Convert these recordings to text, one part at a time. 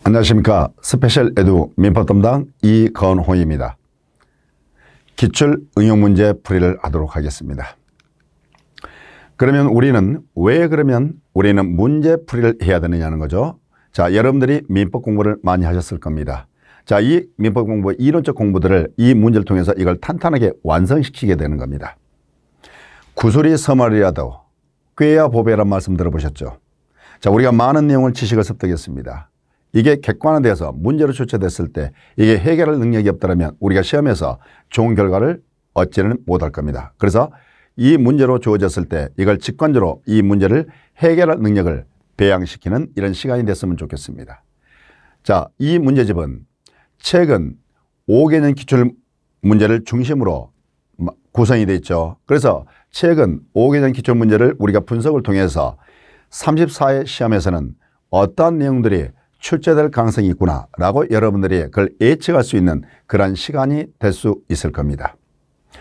안녕하십니까. 스페셜 에듀 민법 담당 이건호입니다. 기출 응용 문제 풀이를 하도록 하겠습니다. 그러면 우리는 문제 풀이를 해야 되느냐는 거죠. 자, 여러분들이 민법 공부를 많이 하셨을 겁니다. 자, 이 민법 공부, 이론적 공부들을 이 문제를 통해서 이걸 탄탄하게 완성시키게 되는 겁니다. 구술이 서말이라도 꾀야 보배란 말씀 들어보셨죠? 자, 우리가 많은 내용을 지식을 습득했습니다. 이게 객관화돼서 문제로 출제됐을 때 이게 해결할 능력이 없다면 우리가 시험에서 좋은 결과를 얻지는 못할 겁니다. 그래서 이 문제로 주어졌을 때 이걸 직관적으로 이 문제를 해결할 능력을 배양시키는 이런 시간이 됐으면 좋겠습니다. 자, 이 문제집은 최근 5개년 기출 문제를 중심으로 구성이 되어 있죠. 그래서 최근 5개년 기출 문제를 우리가 분석을 통해서 34회 시험에서는 어떠한 내용들이 출제될 가능성이 있구나 라고 여러분들이 그걸 예측할 수 있는 그런 시간이 될 수 있을 겁니다.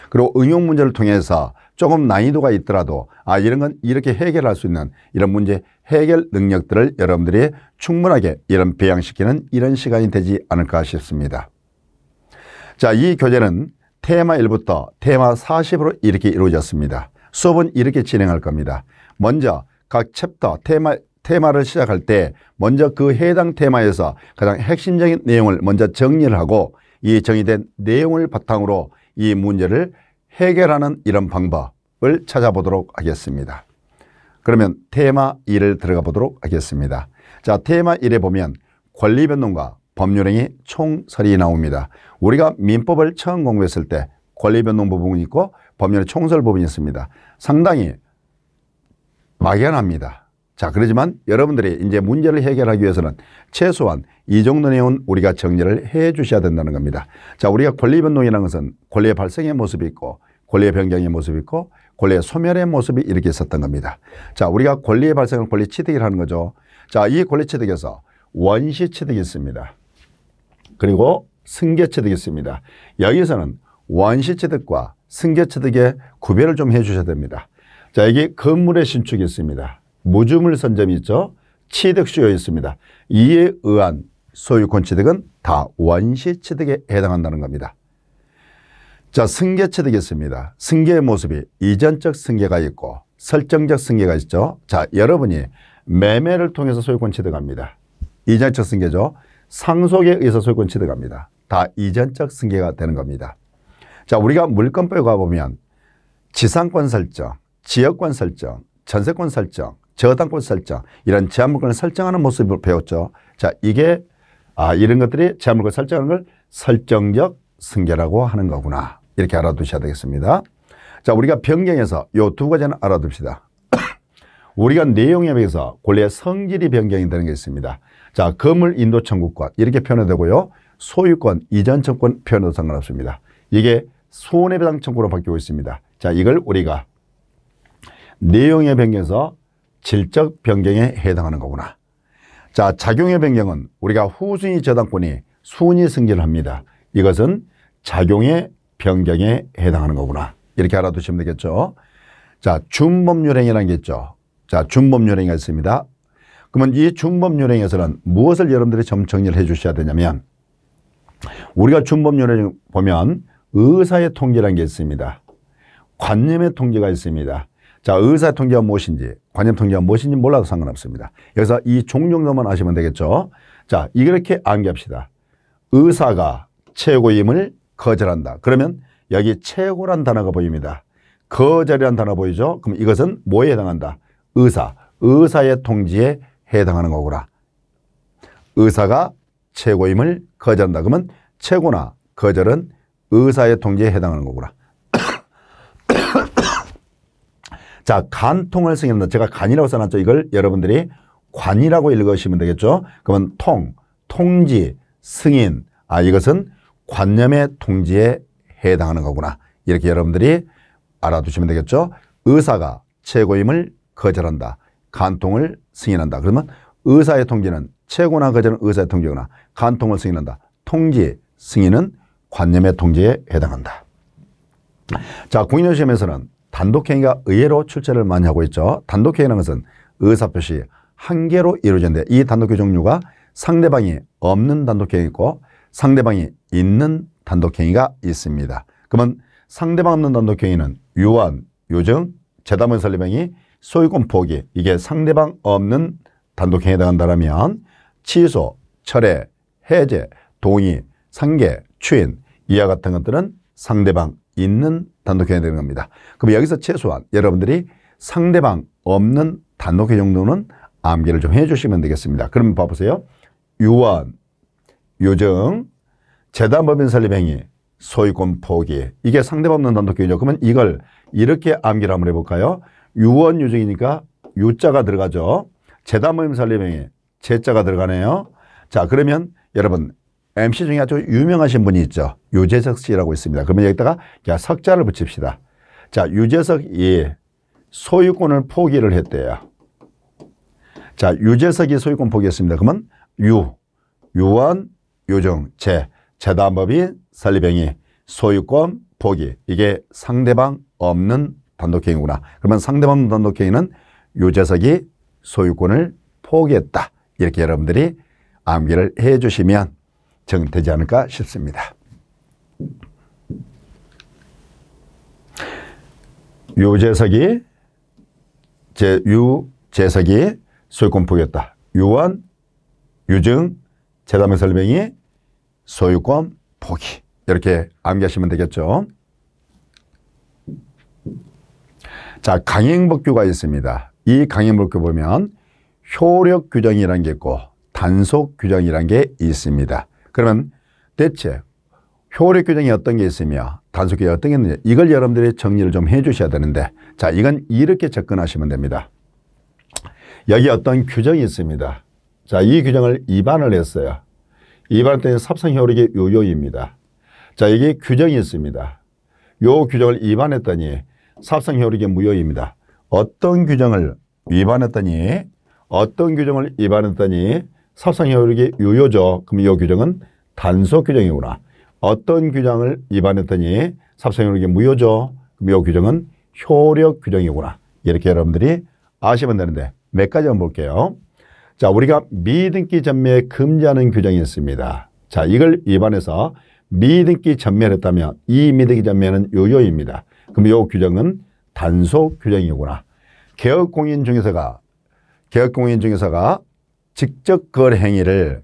그리고 응용 문제를 통해서 조금 난이도가 있더라도 이런 건 이렇게 해결할 수 있는 이런 문제 해결 능력들을 여러분들이 충분하게 이런 배양시키는 이런 시간이 되지 않을까 싶습니다. 자, 이 교재는 테마 1부터 테마 40으로 이렇게 이루어졌습니다. 수업은 이렇게 진행할 겁니다. 먼저 각 챕터 테마를 시작할 때 먼저 그 해당 테마에서 가장 핵심적인 내용을 먼저 정리를 하고 이 정의된 내용을 바탕으로 이 문제를 해결하는 이런 방법을 찾아보도록 하겠습니다. 그러면 테마 1을 들어가 보도록 하겠습니다. 자, 테마 1에 보면 권리변동과 법률행위 총설이 나옵니다. 우리가 민법을 처음 공부했을 때 권리변동 부분이 있고 법률의 총설 부분이 있습니다. 상당히 막연합니다. 자, 그렇지만 여러분들이 이제 문제를 해결하기 위해서는 최소한 이 정도 내용은 우리가 정리를 해 주셔야 된다는 겁니다. 자, 우리가 권리변동이라는 것은 권리의 발생의 모습이 있고 권리의 변경의 모습이 있고 권리의 소멸의 모습이 이렇게 있었던 겁니다. 자, 우리가 권리의 발생을 권리 취득을 하는 거죠. 자, 이 권리 취득에서 원시 취득이 있습니다. 그리고 승계 취득이 있습니다. 여기서는 원시 취득과 승계 취득의 구별을 좀 해 주셔야 됩니다. 자, 여기 건물의 신축이 있습니다. 무주물 선점이 있죠. 취득 수요 있습니다. 이에 의한 소유권 취득은 다 원시 취득에 해당한다는 겁니다. 자, 승계 취득이 있습니다. 승계의 모습이 이전적 승계가 있고 설정적 승계가 있죠. 자, 여러분이 매매를 통해서 소유권 취득합니다. 이전적 승계죠. 상속에 의해서 소유권 취득합니다. 다 이전적 승계가 되는 겁니다. 자, 우리가 물권법에 가보면 지상권 설정, 지역권 설정, 전세권 설정, 저당권 설정, 이런 제한물권을 설정하는 모습을 배웠죠. 자, 이게 이런 것들이 제한물권을 설정하는 걸 설정적 승계라고 하는 거구나. 이렇게 알아두셔야 되겠습니다. 자, 우리가 변경해서 요 두 가지는 알아둡시다. 우리가 내용에 비해서 권리의 성질이 변경이 되는 게 있습니다. 자, 거물 인도 청구권 이렇게 표현되고요. 소유권, 이전 청구권 표현도 상관없습니다. 이게 손해배상 청구로 바뀌고 있습니다. 자, 이걸 우리가 내용에 변경해서 질적 변경에 해당하는 거구나. 자, 작용의 변경은 우리가 후순위 저당권이 순위 승계를 합니다. 이것은 작용의 변경에 해당하는 거구나. 이렇게 알아두시면 되겠죠. 자, 준법률행위라는 게 있죠. 자, 준법률행위가 있습니다. 그러면 이 준법률행위에서는 무엇을 여러분들이 좀 정리를 해 주셔야 되냐면 우리가 준법률행위 보면 의사의 통지라는 게 있습니다. 관념의 통지가 있습니다. 자, 의사의 통지가 무엇인지, 관념 통지가 무엇인지 몰라도 상관없습니다. 여기서 이 종정도만 아시면 되겠죠. 자, 이렇게 암기합시다. 의사가 최고임을 거절한다. 그러면 여기 최고란 단어가 보입니다. 거절이라는 단어 보이죠? 그럼 이것은 뭐에 해당한다? 의사의 통지에 해당하는 거구나. 의사가 최고임을 거절한다. 그러면 최고나 거절은 의사의 통지에 해당하는 거구나. 자, 간통을 승인한다. 제가 간이라고 써놨죠. 이걸 여러분들이 관이라고 읽으시면 되겠죠. 그러면 통지, 승인. 이것은 관념의 통지에 해당하는 거구나. 이렇게 여러분들이 알아두시면 되겠죠. 의사가 최고임을 거절한다. 간통을 승인한다. 그러면 의사의 통지는 최고나 거절은 의사의 통지구나. 간통을 승인한다. 통지, 승인은 관념의 통지에 해당한다. 자, 공인중개시험에서는 단독행위가 의외로 출제를 많이 하고 있죠. 단독행위라는 것은 의사표시 한 개로 이루어지는데 이 단독행위 종류가 상대방이 없는 단독행위 있고 상대방이 있는 단독행위가 있습니다. 그러면 상대방 없는 단독행위는 유언, 유증, 재담의 설립행위, 소유권 포기 이게 상대방 없는 단독행위에 해당한다면 취소, 철회, 해제, 동의, 상계, 추인 이와 같은 것들은 상대방 있는 단독행위에 되는 겁니다. 그럼 여기서 최소한 여러분들이 상대방 없는 단독행위 정도는 암기를 좀 해주시면 되겠습니다. 그러면 봐보세요. 유언, 유증, 재담법인 설립행위, 소유권 포기 이게 상대방 없는 단독행위죠. 그러면 이걸 이렇게 암기를 한번 해볼까요? 유언, 유증이니까 유자가 들어가죠. 재담법인 설립행위, 재자가 들어가네요. 자, 그러면 여러분 MC 중에 아주 유명하신 분이 있죠. 유재석 씨라고 있습니다. 그러면 여기다가 석자를 붙입시다. 자, 유재석이 소유권을 포기를 했대요. 자, 유재석이 소유권 포기했습니다. 그러면 유언, 유증, 재담법인 설립행위, 소유권 포기 이게 상대방 없는 단독행위구나. 그러면 상대방 없는 단독행위는 유재석이 소유권을 포기했다. 이렇게 여러분들이 암기를 해 주시면 정되지 않을까 싶습니다. 유재석이 소유권 포기했다. 유언, 유증, 재담의 설명이 소유권 포기 이렇게 암기하시면 되겠죠. 자, 강행법규가 있습니다. 이 강행법규 보면 효력 규정이라는 게 있고 단속 규정이라는 게 있습니다. 그러면 대체 효력 규정이 어떤 게 있으며 단속 규정이 어떤 게 있느냐 이걸 여러분들이 정리를 좀 해 주셔야 되는데 자, 이건 이렇게 접근하시면 됩니다. 여기 어떤 규정이 있습니다. 자, 이 규정을 위반을 했어요. 위반했더니 삽상효력의 유효입니다. 자, 여기 규정이 있습니다. 요 규정을 위반했더니 삽상효력의 무효입니다. 어떤 규정을 위반했더니 삽상효력의 유효죠. 그럼 이 규정은 단속 규정이구나. 어떤 규정을 위반했더니 삽상효력의 무효죠. 그럼 이 규정은 효력 규정이구나. 이렇게 여러분들이 아시면 되는데 몇 가지 한번 볼게요. 자, 우리가 미등기 전매에 금지하는 규정이 있습니다. 자, 이걸 위반해서 미등기 전매를 했다면 이 미등기 전매는 유효입니다. 그럼 이 규정은 단속 규정이구나. 개업공인 중개사가 직접 거래 행위를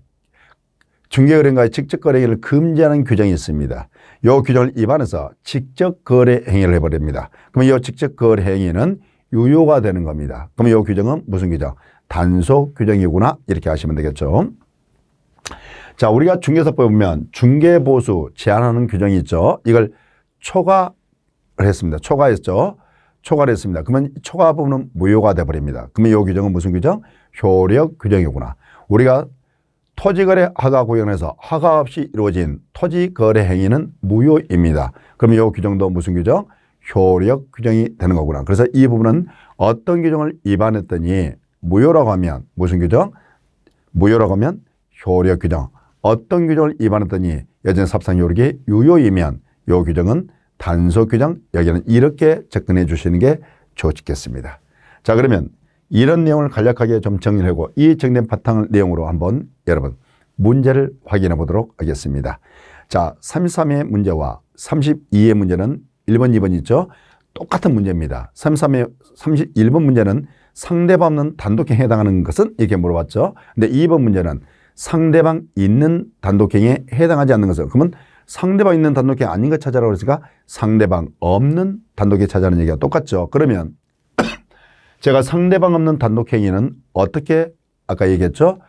중개거래인가의 직접 거래 행위를 금지하는 규정이 있습니다. 이 규정을 위반해서 직접 거래 행위를 해버립니다. 그러면 이 직접 거래 행위는 유효가 되는 겁니다. 그러면 이 규정은 무슨 규정? 단속 규정이구나. 이렇게 하시면 되겠죠. 자, 우리가 중개사법에 보면 중개보수 제한하는 규정이 있죠. 이걸 초과를 했습니다. 초과했죠. 초과를 했습니다. 그러면 초과 부분은 무효가 되어버립니다. 그러면 이 규정은 무슨 규정? 효력 규정이구나. 우리가 토지거래 허가 구역에서 허가 없이 이루어진 토지거래 행위는 무효입니다. 그러면 이 규정도 무슨 규정? 효력 규정이 되는 거구나. 그래서 이 부분은 어떤 규정을 위반했더니 무효라고 하면 무슨 규정? 무효라고 하면 효력 규정. 어떤 규정을 위반했더니 여전히 삽상효력이 유효이면 이 규정은 단속 규정. 여기는 이렇게 접근해 주시는 게 좋겠습니다. 자, 그러면 이런 내용을 간략하게 좀 정리를 하고 이 정리된 바탕 내용으로 한번 여러분 문제를 확인해 보도록 하겠습니다. 자, 33의 문제와 32의 문제는 1번, 2번 있죠? 똑같은 문제입니다. 31번 문제는 상대방 없는 단독행위에 해당하는 것은 이렇게 물어봤죠. 근데 2번 문제는 상대방 있는 단독행위에 해당하지 않는 것은 그러면 상대방 있는 단독행위 아닌 것 찾아라고 그랬으니까 상대방 없는 단독행위 찾아라는 얘기가 똑같죠. 그러면 제가 상대방 없는 단독행위는 어떻게 아까 얘기했죠?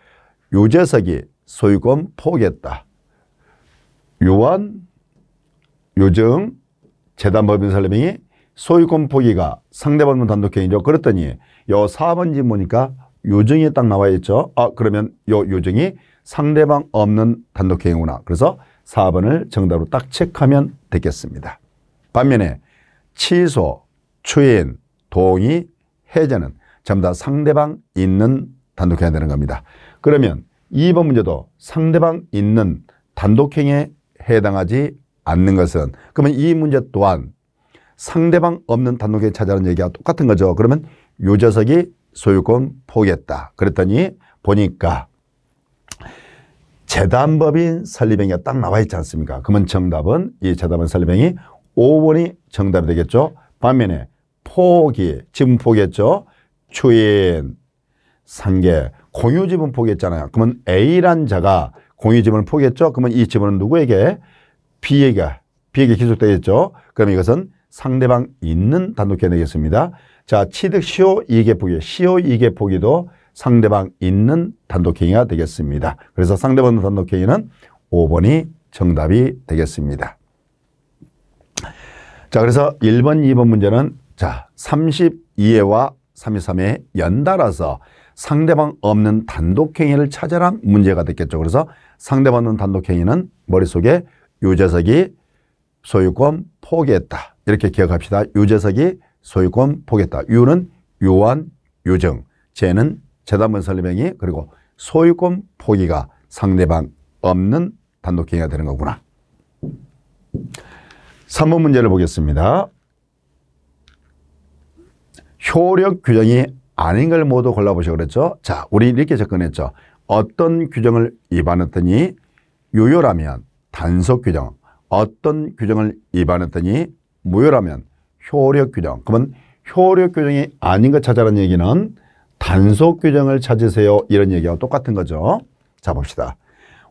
유재석이 소유권 포기했다. 유언, 유증, 재담법인 설립행위, 소유권 포기가 상대방 없는 단독행위죠. 그랬더니 요 4번 지문이니까 유증이 딱 나와 있죠. 아, 그러면 요 유증이 상대방 없는 단독행위구나. 그래서 4번을 정답으로 딱 체크하면 되겠습니다. 반면에 취소, 추인, 동의, 해제는 전부 다 상대방 있는 단독행위가 되는 겁니다. 그러면 2번 문제도 상대방 있는 단독행위에 해당하지 않는 것은 그러면 이 문제 또한 상대방 없는 단독행위 찾아라는 얘기가 똑같은 거죠. 그러면 유재석이 소유권 포기했다. 그랬더니 보니까 재단법인 설립행위가 딱 나와 있지 않습니까? 그러면 정답은 이 재단법인 설립행위 5번이 정답이 되겠죠. 반면에 포기, 지분 포기했죠. 추인, 상계, 공유지분 포기했잖아요. 그러면 A란 자가 공유지분을 포기했죠. 그러면 이 지분은 누구에게? B에게 기속되겠죠. 그럼 이것은 상대방 있는 단독행위 되겠습니다. 자, 취득 시효 이익의 포기, 시효 이익의 포기도 상대방 있는 단독행위가 되겠습니다. 그래서 상대방 있는 단독행위는 5번이 정답이 되겠습니다. 자, 그래서 1번, 2번 문제는 자, 32회와 33회 연달아서 상대방 없는 단독행위를 찾아라 문제가 됐겠죠. 그래서 상대방 없는 단독행위는 머릿속에 유재석이 소유권 포기했다. 이렇게 기억합시다. 유재석이 소유권 포기했다. 유는 유한, 유증, 재는 재단법인 설립행위, 그리고 소유권 포기가 상대방 없는 단독행위가 되는 거구나. 3번 문제를 보겠습니다. 효력 규정이 아닌 걸 모두 골라보시고 그랬죠. 자, 우리 이렇게 접근했죠. 어떤 규정을 위반했더니 유효라면 단속 규정, 어떤 규정을 위반했더니 무효라면 효력 규정. 그러면 효력 규정이 아닌 것 찾아라는 얘기는 단속 규정을 찾으세요. 이런 얘기하고 똑같은 거죠. 자, 봅시다.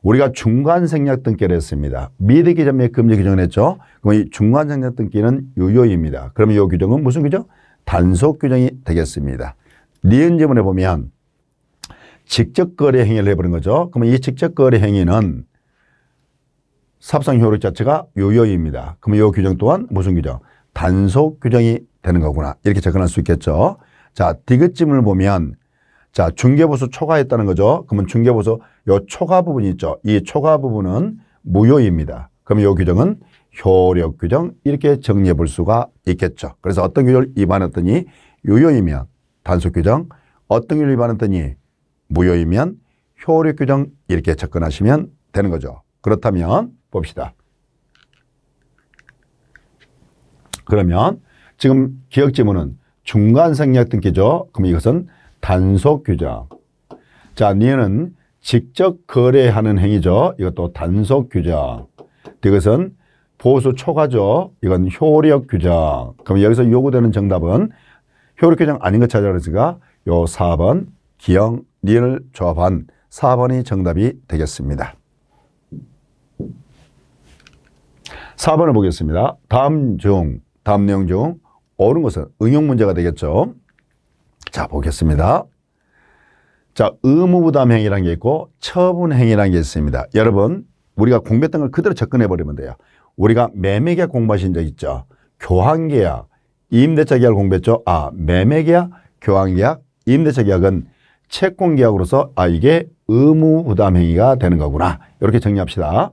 우리가 중간생략 등기를 했습니다. 미등기 전 및 금지 규정을 했죠. 그럼 이 중간생략 등기는 유효입니다. 그럼 이 규정은 무슨 규정? 단속 규정이 되겠습니다. 니은 지문에 보면 직접 거래 행위를 해버린 거죠. 그러면 이 직접 거래 행위는 사업상 효력 자체가 유효입니다. 그러면 이 규정 또한 무슨 규정? 단속 규정이 되는 거구나. 이렇게 접근할 수 있겠죠. 자, 디귿 지문을 보면 자, 중개보수 초과했다는 거죠. 그러면 중개보수 요 초과 부분이 있죠. 이 초과 부분은 무효입니다. 그럼 이 규정은 효력 규정 이렇게 정리해 볼 수가 있겠죠. 그래서 어떤 규정을 위반했더니 유효이면 단속 규정, 어떤 규정을 위반했더니 무효이면 효력 규정 이렇게 접근하시면 되는 거죠. 그렇다면 봅시다. 그러면 지금 기억 지문은 중간생략 등기죠. 그럼 이것은 단속 규정. 자, 니은 직접 거래하는 행위죠. 이것도 단속 규정. 이것은 보수 초과죠. 이건 효력 규정. 그럼 여기서 요구되는 정답은 효력 규정 아닌 것 찾아라 그랬으니까 요 4번 기억, 니은을 조합한 4번이 정답이 되겠습니다. 4번을 보겠습니다. 다음 내용 중 옳은 것은 응용 문제가 되겠죠. 자, 보겠습니다. 자, 의무부담 행위라는 게 있고 처분 행위라는 게 있습니다. 여러분, 우리가 공부했던 걸 그대로 접근해 버리면 돼요. 우리가 매매계약 공부하신 적 있죠. 교환계약, 임대차 계약을 공부했죠. 아, 매매계약, 교환계약, 임대차 계약은 채권계약으로서 아, 이게 의무부담 행위가 되는 거구나. 이렇게 정리합시다.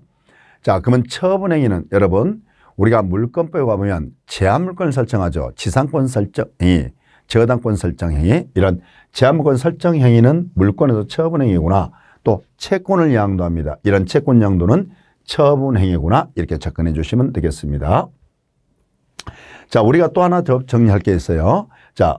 자, 그러면 처분 행위는 여러분, 우리가 물권법에 가보면 제한물권을 설정하죠. 지상권 설정 행위, 저당권 설정 행위, 이런 제한물권 설정 행위는 물권에서 처분 행위구나. 또 채권을 양도합니다. 이런 채권 양도는 처분 행위구나. 이렇게 접근해 주시면 되겠습니다. 자, 우리가 또 하나 더 정리할 게 있어요. 자,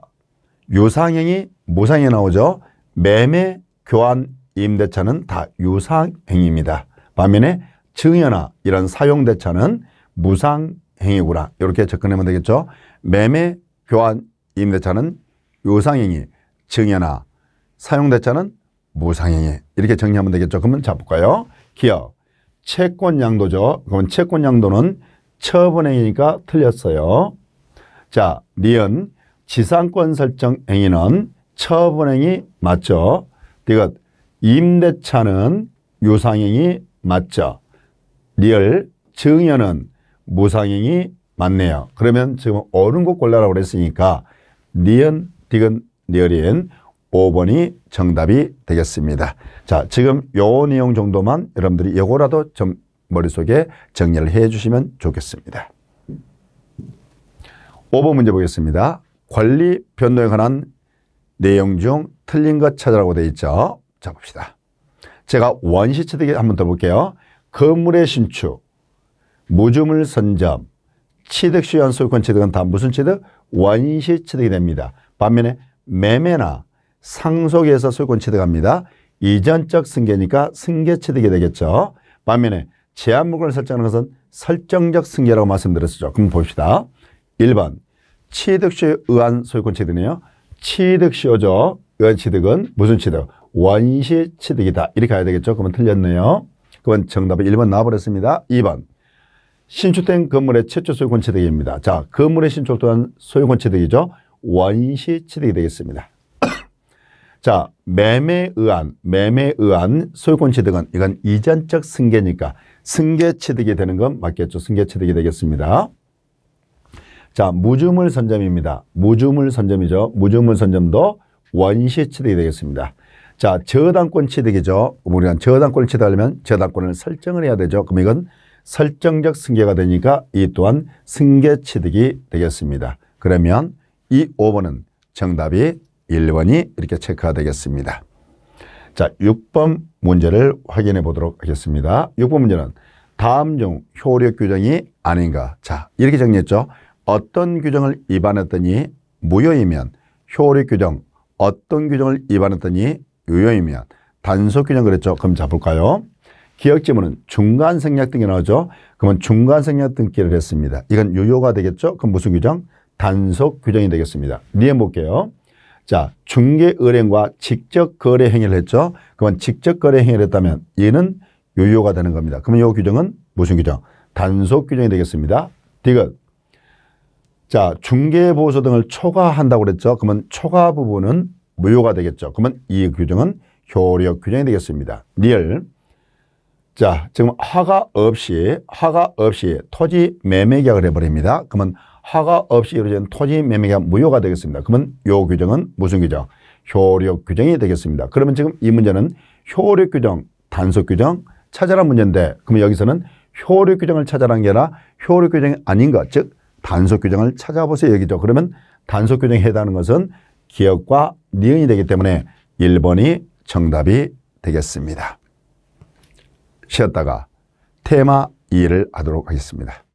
유상행위, 무상행위 나오죠. 매매, 교환, 임대차는 다 유상행위입니다. 반면에 증여나 이런 사용대차는 무상행위구나. 이렇게 접근하면 되겠죠. 매매, 교환, 임대차는 유상행위, 증여나 사용대차는 무상행위. 이렇게 정리하면 되겠죠. 그러면 잡을까요? 기억, 채권양도죠. 그러면 채권양도는 처분행위니까 틀렸어요. 자, 니은, 지상권 설정 행위는 처분행위 맞죠? 이것, 임대차는 유상행위 맞죠? 리얼, 증여는 무상행위 맞네요. 그러면 지금 옳은 거 골라라고 그랬으니까 니은, 디귿, 리얼인 5번이 정답이 되겠습니다. 자, 지금 요 내용 정도만 여러분들이 요거라도 좀 머릿속에 정리를 해 주시면 좋겠습니다. 5번 문제 보겠습니다. 권리 변동에 관한 내용 중 틀린 것 찾으라고 되어 있죠. 자, 봅시다. 제가 원시 취득에 한번 더 볼게요. 건물의 신축, 무주물 선점, 취득 시효한 소유권 취득은 다 무슨 취득? 원시 취득이 됩니다. 반면에 매매나 상속에서 소유권 취득합니다. 이전적 승계니까 승계취득이 되겠죠. 반면에 제한물건을 설정하는 것은 설정적 승계라고 말씀드렸었죠. 그럼 봅시다. 1번 취득시효에 의한 소유권 취득이네요. 취득시효죠. 의한 취득은 무슨 취득? 원시 취득이다. 이렇게 가야 되겠죠. 그러면 틀렸네요. 그건 정답은 1번 나와버렸습니다. 2번 신축된 건물의 최초 소유권 취득입니다. 자, 건물의 신축 또한 소유권 취득이죠. 원시 취득이 되겠습니다. 자, 매매에 의한 소유권 취득은 이건 이전적 승계니까 승계 취득이 되는 건 맞겠죠. 승계 취득이 되겠습니다. 자, 무주물 선점입니다. 무주물 선점이죠. 무주물 선점도 원시 취득이 되겠습니다. 자, 저당권 취득이죠. 우리가 저당권을 취득하려면 저당권을 설정을 해야 되죠. 그럼 이건 설정적 승계가 되니까 이 또한 승계 취득이 되겠습니다. 그러면 이 5번은 정답이 1번이 이렇게 체크가 되겠습니다. 자, 6번 문제를 확인해 보도록 하겠습니다. 6번 문제는 다음 중 효력 규정이 아닌가. 자, 이렇게 정리했죠. 어떤 규정을 위반했더니 무효이면 효력 규정, 어떤 규정을 위반했더니 유효이면 단속 규정 그랬죠. 그럼 잡을까요? 기억 지문은 중간 생략 등이 나오죠. 그러면 중간 생략 등기를 했습니다. 이건 유효가 되겠죠. 그럼 무슨 규정? 단속 규정이 되겠습니다. 이해 볼게요. 자, 중개 의뢰인과 직접 거래 행위를 했죠. 그러면 직접 거래 행위를 했다면 얘는 유효가 되는 겁니다. 그러면 이 규정은 무슨 규정? 단속 규정이 되겠습니다. 디귿. 자, 중개 보수 등을 초과한다고 그랬죠. 그러면 초과 부분은 무효가 되겠죠. 그러면 이 규정은 효력 규정이 되겠습니다. 리얼. 자, 지금 허가 없이 토지 매매 계약을 해버립니다. 그러면 허가 없이 이루어진 토지 매매 계약 무효가 되겠습니다. 그러면 이 규정은 무슨 규정? 효력 규정이 되겠습니다. 그러면 지금 이 문제는 효력 규정, 단속 규정 찾아라 문제인데, 그러면 여기서는 효력 규정을 찾아라는 게 아니라 효력 규정이 아닌 것, 즉 단속 규정을 찾아보세요 얘기죠. 그러면 단속 규정에 해당하는 것은 기억과 니은이 되기 때문에 1번이 정답이 되겠습니다. 쉬었다가 테마 2를 하도록 하겠습니다.